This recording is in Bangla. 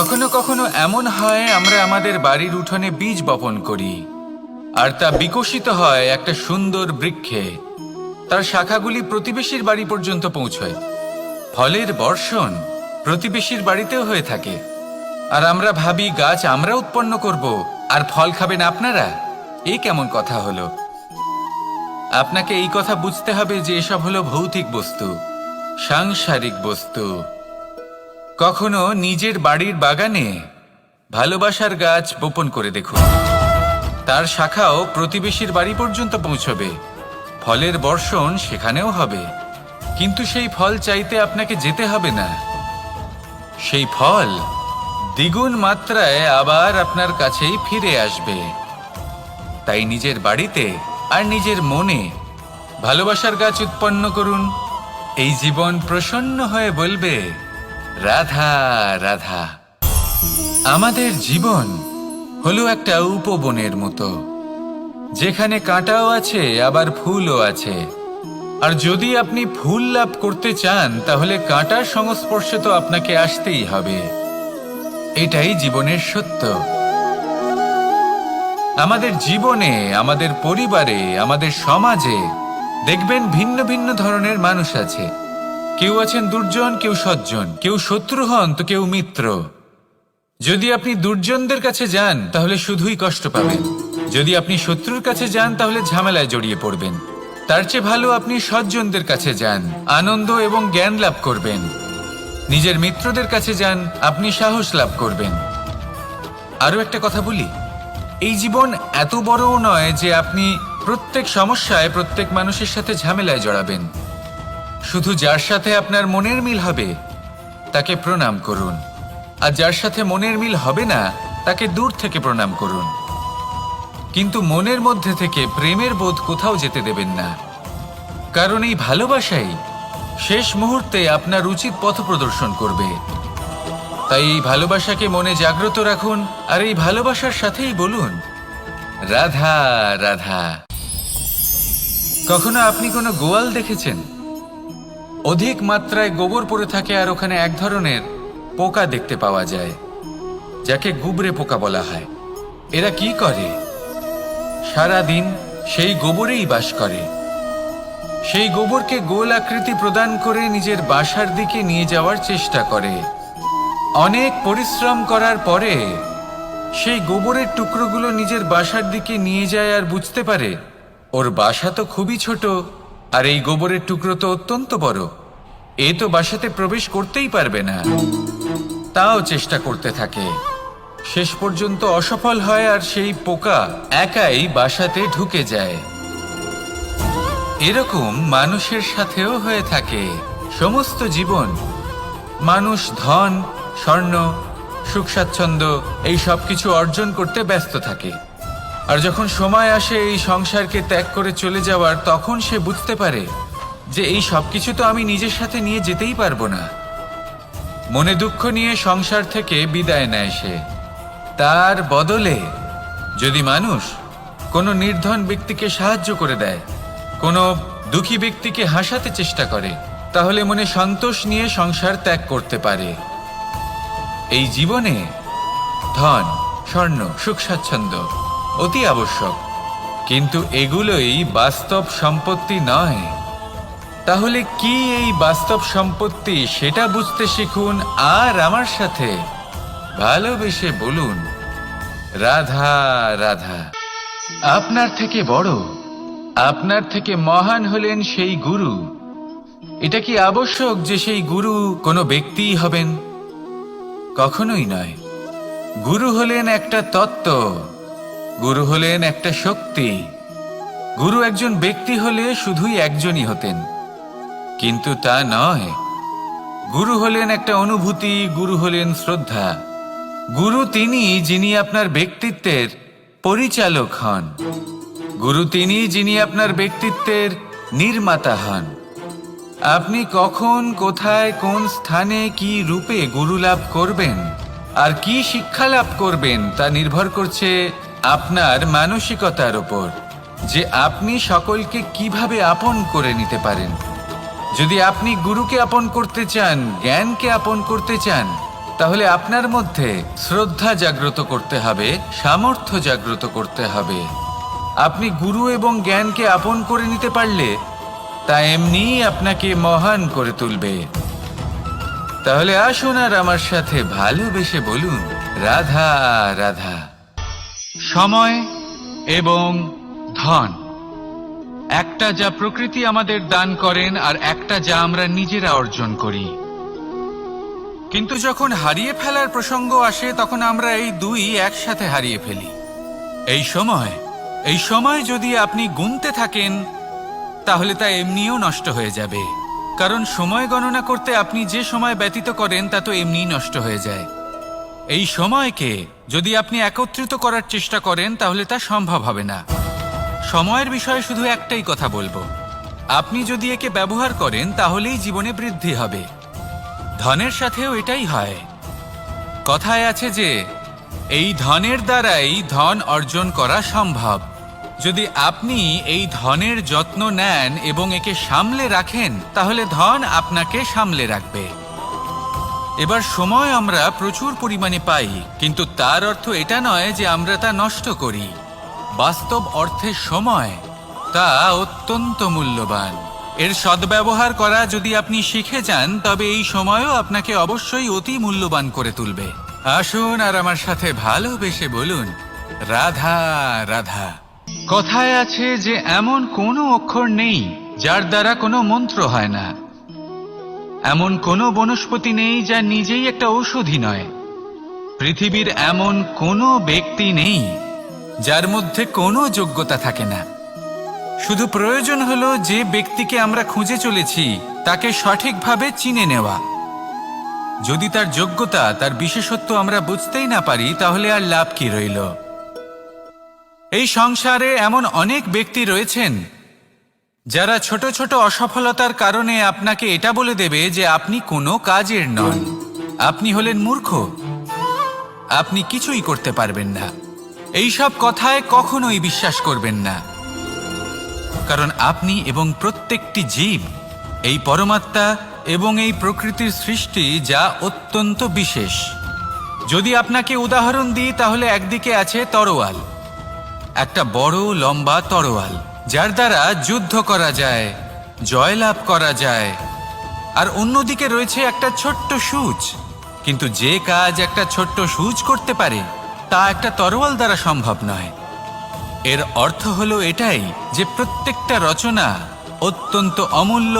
কখনো কখনো এমন হয় আমরা আমাদের বাড়ির উঠোনে বীজ বপন করি আর তা বিকশিত হয় একটা সুন্দর বৃক্ষে। তার শাখাগুলি প্রতিবেশীর বাড়ি পর্যন্ত পৌঁছয়। ফলের বর্ষণ প্রতিবেশীর বাড়িতেও হয়ে থাকে। আর আমরা ভাবি গাছ আমরা উৎপন্ন করব আর ফল খাবেন আপনারা। এই কেমন কথা হলো? আপনাকে এই কথা বুঝতে হবে যে এসব হলো ভৌতিক বস্তু, সাংসারিক বস্তু। কখনো নিজের বাড়ির বাগানে ভালোবাসার গাছ বপন করে দেখুন। তার শাখাও প্রতিবেশীর বাড়ি পর্যন্ত পৌঁছবে, ফলের বর্ষণ সেখানেও হবে। কিন্তু সেই ফল চাইতে আপনাকে যেতে হবে না, সেই ফল দ্বিগুণ মাত্রায় আবার আপনার কাছেই ফিরে আসবে। তাই নিজের বাড়িতে আর নিজের মনে ভালোবাসার গাছ উৎপন্ন করুন। এই জীবন প্রসন্ন হয়ে বলবে, রাধা রাধা। আমাদের জীবন হলো একটা উপবনের মতো, যেখানে কাঁটাও আছে আবার ফুলও আছে। আর যদি আপনি ফুল লাভ করতে চান তাহলে কাঁটার সংস্পর্শে তো আপনাকে আসতেই হবে। এটাই জীবনের সত্য। আমাদের জীবনে, আমাদের পরিবারে, আমাদের সমাজে দেখবেন ভিন্ন ভিন্ন ধরনের মানুষ আছে। কেউ আছেন দুর্জন, কেউ সজ্জন, কেউ শত্রু হন তো কেউ মিত্র। যদি আপনি দুর্জনদের কাছে যান তাহলে শুধুই কষ্ট পাবেন। যদি আপনি শত্রুর কাছে যান তাহলে ঝামেলায় জড়িয়ে পড়বেন। তার চেয়ে ভালো আপনি সজ্জনদের কাছে যান, আনন্দ এবং জ্ঞান লাভ করবেন। নিজের মিত্রদের কাছে যান, আপনি সাহস লাভ করবেন। আরও একটা কথা বলি, এই জীবন এত বড়ও নয় যে আপনি প্রত্যেক সমস্যায় প্রত্যেক মানুষের সাথে ঝামেলায় জড়াবেন। শুধু যার সাথে আপনার মনের মিল হবে তাকে প্রণাম করুন, আর যার সাথে মনের মিল হবে না তাকে দূর থেকে প্রণাম করুন। কিন্তু মনের মধ্যে থেকে প্রেমের বোধ কোথাও যেতে দেবেন না, কারণ এই ভালোবাসাই শেষ মুহূর্তে আপনার উচিত পথ প্রদর্শন করবে। তাই এই ভালোবাসাকে মনে জাগ্রত রাখুন, আর এই ভালোবাসার সাথেই বলুন, রাধা রাধা। কখনো আপনি কোনো গোয়াল দেখেছেন? অধিক মাত্রায় গোবর পড়ে থাকে আর ওখানে এক ধরনের পোকা দেখতে পাওয়া যায়, যাকে গুবরে পোকা বলা হয়। এরা কি করে? সারাদিন সেই গোবরেই বাস করে। সেই গোবরকে গোল আকৃতি প্রদান করে নিজের বাসার দিকে নিয়ে যাওয়ার চেষ্টা করে। অনেক পরিশ্রম করার পরে সেই গোবরের টুকরোগুলো নিজের বাসার দিকে নিয়ে যায় আর বুঝতে পারে ওর বাসা তো খুবই ছোট, আর এই গোবরের টুকরো তো অত্যন্ত বড়। এ তো বাসাতে প্রবেশ করতেই পারবে না। তাও চেষ্টা করতে থাকে, শেষ পর্যন্ত অসফল হয় আর সেই পোকা একাই বাসাতে ঢুকে যায়। এরকম মানুষের সাথেও হয়ে থাকে। সমস্ত জীবন মানুষ ধন, স্বর্ণ, সুখ স্বাচ্ছন্দ্য এই সব কিছু অর্জন করতে ব্যস্ত থাকে। আর যখন সময় আসে এই সংসারকে ত্যাগ করে চলে যাওয়ার, তখন সে বুঝতে পারে যে এই সব কিছু তো আমি নিজের সাথে নিয়ে যেতেই পারবো না। মনে দুঃখ নিয়ে সংসার থেকে বিদায় নেয় সে। তার বদলে যদি মানুষ কোনো নির্ধন ব্যক্তিকে সাহায্য করে দেয়, কোনো দুঃখী ব্যক্তিকে হাসাতে চেষ্টা করে, তাহলে মনে সন্তোষ নিয়ে সংসার ত্যাগ করতে পারে। এই জীবনে ধন, স্বর্ণ, সুখ স্বাচ্ছন্দ্য অতি আবশ্যক, কিন্তু এগুলোই বাস্তব সম্পত্তি নয়। তাহলে কি এই বাস্তব সম্পত্তি সেটা বুঝতে শিখুন, আর আমার সাথে ভালোবেসে বলুন, রাধা রাধা। আপনার থেকে বড়, আপনার থেকে মহান হলেন সেই গুরু। এটা কি আবশ্যক যে সেই গুরু কোনো ব্যক্তিই হবেন? কখনোই নয়। গুরু হলেন একটা তত্ত্ব, গুরু হলেন একটা শক্তি। গুরু একজন ব্যক্তি হলে শুধুই একজনই হতেন, কিন্তু তা নয়। গুরু হলেন একটা অনুভূতি, গুরু হলেন শ্রদ্ধা। গুরু তিনি যিনি আপনার ব্যক্তিত্বের পরিচালক হন। গুরু তিনি যিনি আপনার ব্যক্তিত্বের নির্মাতা হন। আপনি কখন, কোথায়, কোন স্থানে, কি রূপে গুরু লাভ করবেন আর কি শিক্ষা লাভ করবেন তা নির্ভর করছে আপনার মানসিকতার উপর, যে আপনি সকলকে কিভাবে আপন করে নিতে পারেন। যদি আপনি গুরুকে আপন করতে চান, জ্ঞানকে আপন করতে চান, তাহলে আপনার মধ্যে শ্রদ্ধা জাগ্রত করতে হবে, সামর্থ্য জাগ্রত করতে হবে। আপনি গুরু এবং জ্ঞানকে আপন করে নিতে পারলে তা এমনিই আপনাকে মহান করে তুলবে। তাহলে আসুন আর আমার সাথে ভালোবেসে বলুন, রাধা রাধা। সময় এবং ধন, একটা যা প্রকৃতি আমাদের দান করেন আর একটা যা আমরা নিজেরা অর্জন করি। কিন্তু যখন হারিয়ে ফেলার প্রসঙ্গ আসে তখন আমরা এই দুই একসাথে হারিয়ে ফেলি। এই সময় যদি আপনি গুনতে থাকেন তাহলে তা এমনিও নষ্ট হয়ে যাবে, কারণ সময় গণনা করতে আপনি যে সময় ব্যতীত করেন তা তো এমনিই নষ্ট হয়ে যায়। এই সময়কে যদি আপনি একত্রিত করার চেষ্টা করেন তাহলে তা সম্ভব হবে না। সময়ের বিষয়ে শুধু একটাই কথা বলবো, আপনি যদি একে ব্যবহার করেন তাহলেই জীবনে বৃদ্ধি হবে। ধনের সাথেও এটাই হয়। কথায় আছে যে এই ধনের দ্বারাই ধন অর্জন করা সম্ভব। যদি আপনি এই ধনের যত্ন নেন এবং একে সামলে রাখেন তাহলে ধন আপনাকে সামলে রাখবে। এবার সময় আমরা প্রচুর পরিমাণে পাই, কিন্তু তার অর্থ এটা নয় যে আমরা তা নষ্ট করি। বাস্তব অর্থে সময় তা অত্যন্ত মূল্যবান। এর সদ্ব্যবহার করা যদি আপনি শিখে যান তবে এই সময়ও আপনাকে অবশ্যই অতি মূল্যবান করে তুলবে। আসুন আর আমার সাথে ভালোবেসে বলুন, রাধা রাধা। কথায় আছে যে এমন কোনো অক্ষর নেই যার দ্বারা কোনো মন্ত্র হয় না, এমন কোনো বনস্পতি নেই যা নিজেই একটা ঔষধি নয়, পৃথিবীর এমন কোনো ব্যক্তি নেই যার মধ্যে কোনো যোগ্যতা থাকে না। শুধু প্রয়োজন হলো যে ব্যক্তিকে আমরা খুঁজে চলেছি তাকে সঠিকভাবে চিনে নেওয়া। যদি তার যোগ্যতা, তার বিশেষত্ব আমরা বুঝতেই না পারি তাহলে আর লাভ কি রইল? এই সংসারে এমন অনেক ব্যক্তি রয়েছেন যারা ছোট ছোট অসফলতার কারণে আপনাকে এটা বলে দেবে যে আপনি কোনো কাজের নন, আপনি হলেন মূর্খ, আপনি কিছুই করতে পারবেন না। এই সব কথায় কখনোই বিশ্বাস করবেন না, কারণ আপনি এবং প্রত্যেকটি জীব এই পরমাত্মা এবং এই প্রকৃতির সৃষ্টি, যা অত্যন্ত বিশেষ। যদি আপনাকে উদাহরণ দিই তাহলে একদিকে আছে তরোয়াল, একটা বড় লম্বা তরোয়াল যার দ্বারা যুদ্ধ করা যায়, জয়লাভ করা যায়। আর অন্যদিকে রয়েছে একটা ছোট্ট সূচ, কিন্তু যে কাজ একটা ছোট্ট সূচ করতে পারে তা একটা তরোয়াল দ্বারা সম্ভব নয়। এর অর্থ হলো এটাই যে প্রত্যেকটা রচনা অত্যন্ত অমূল্য